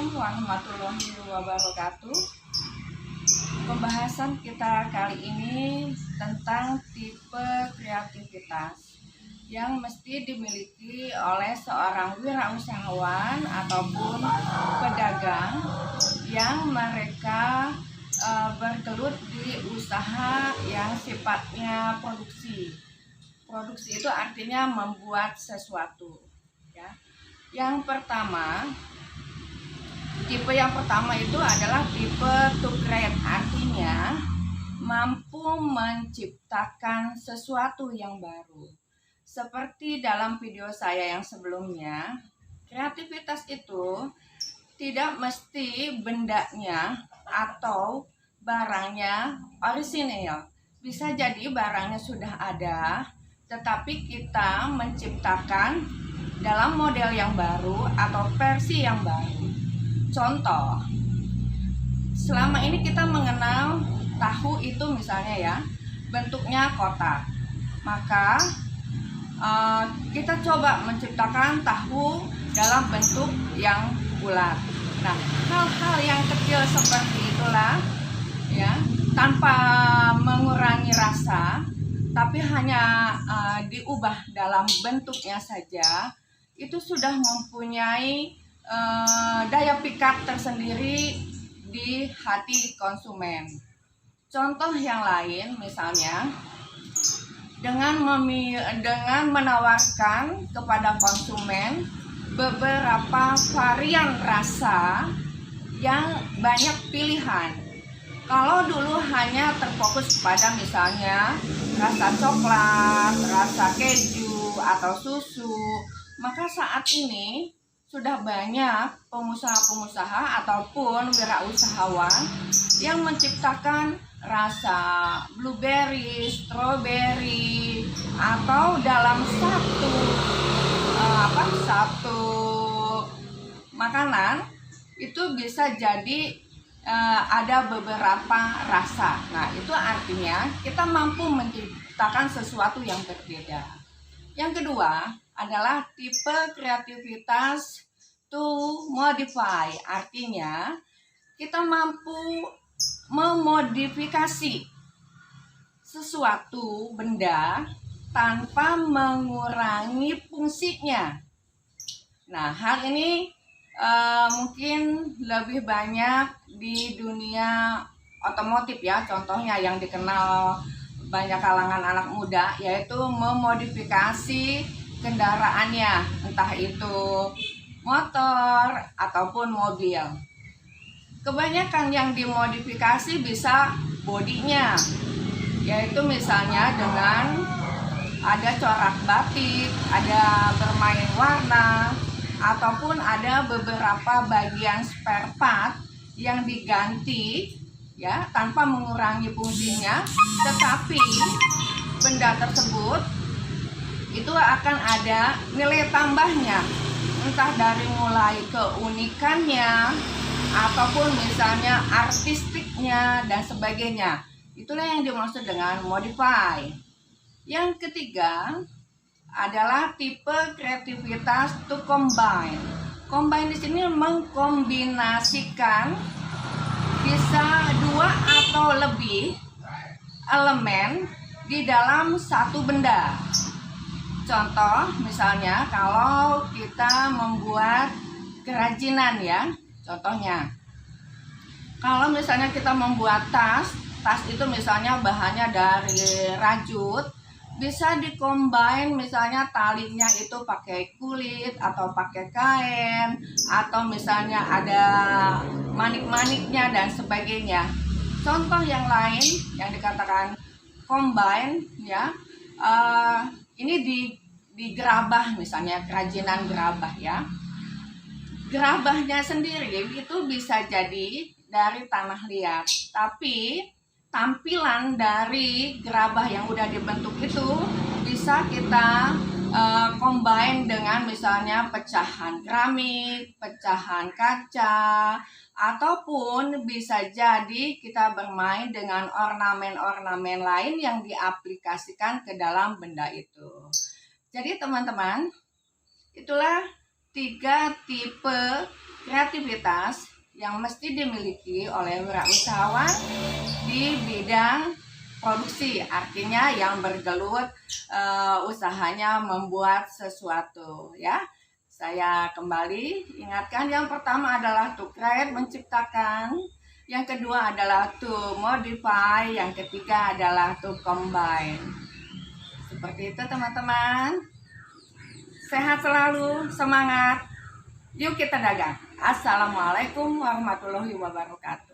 Assalamualaikum warahmatullahi wabarakatuh. Pembahasan kita kali ini tentang tipe kreativitas yang mesti dimiliki oleh seorang wirausahawan ataupun pedagang yang mereka bergelut di usaha yang sifatnya produksi. Produksi itu artinya membuat sesuatu, ya. Yang pertama, tipe yang pertama itu adalah tipe to create, artinya mampu menciptakan sesuatu yang baru. Seperti dalam video saya yang sebelumnya, kreativitas itu tidak mesti bendanya atau barangnya orisinil. Bisa jadi barangnya sudah ada, tetapi kita menciptakan dalam model yang baru atau versi yang baru. Contoh, selama ini kita mengenal tahu itu misalnya ya, bentuknya kotak. Maka kita coba menciptakan tahu dalam bentuk yang bulat. Nah, hal-hal yang kecil seperti itulah ya, tanpa mengurangi rasa, tapi hanya diubah dalam bentuknya saja, itu sudah mempunyai daya pikat tersendiri di hati konsumen. Contoh yang lain misalnya dengan menawarkan kepada konsumen beberapa varian rasa yang banyak pilihan. Kalau dulu hanya terfokus pada misalnya rasa coklat, rasa keju atau susu, maka saat ini sudah banyak pengusaha-pengusaha ataupun wirausahawan yang menciptakan rasa blueberry, strawberry, atau dalam satu makanan itu bisa jadi ada beberapa rasa. Nah, itu artinya kita mampu menciptakan sesuatu yang berbeda. Yang kedua adalah tipe kreativitas to modify, artinya kita mampu memodifikasi sesuatu benda tanpa mengurangi fungsinya. Nah, hal ini mungkin lebih banyak di dunia otomotif ya, contohnya yang dikenal banyak kalangan anak muda, yaitu memodifikasi kendaraannya, entah itu motor ataupun mobil. Kebanyakan yang dimodifikasi bisa bodinya, yaitu misalnya dengan ada corak batik, ada bermain warna, ataupun ada beberapa bagian spare part yang diganti ya tanpa mengurangi fungsinya, tetapi benda tersebut itu akan ada nilai tambahnya, entah dari mulai keunikannya ataupun misalnya artistiknya dan sebagainya. Itulah yang dimaksud dengan modify. Yang ketiga adalah tipe kreativitas to combine. Combine di sini mengkombinasikan bisa dua atau lebih elemen di dalam satu benda. Contoh misalnya kalau kita membuat kerajinan ya, contohnya kalau misalnya kita membuat tas itu misalnya bahannya dari rajut, bisa dikombin misalnya talinya itu pakai kulit atau pakai kain, atau misalnya ada manik-maniknya dan sebagainya. Contoh yang lain yang dikatakan combine ya, ini di gerabah misalnya, kerajinan gerabah ya. Gerabahnya sendiri itu bisa jadi dari tanah liat, tapi tampilan dari gerabah yang udah dibentuk itu bisa kita combine dengan misalnya pecahan keramik, pecahan kaca, ataupun bisa jadi kita bermain dengan ornamen-ornamen lain yang diaplikasikan ke dalam benda itu. Jadi teman-teman, itulah 3 tipe kreativitas yang mesti dimiliki oleh wirausahawan di bidang produksi, artinya yang bergelut usahanya membuat sesuatu ya. Saya kembali ingatkan, yang pertama adalah to create, menciptakan, yang kedua adalah to modify, yang ketiga adalah to combine. Seperti itu teman-teman. Sehat selalu, semangat. Yuk kita dagang. Assalamualaikum warahmatullahi wabarakatuh.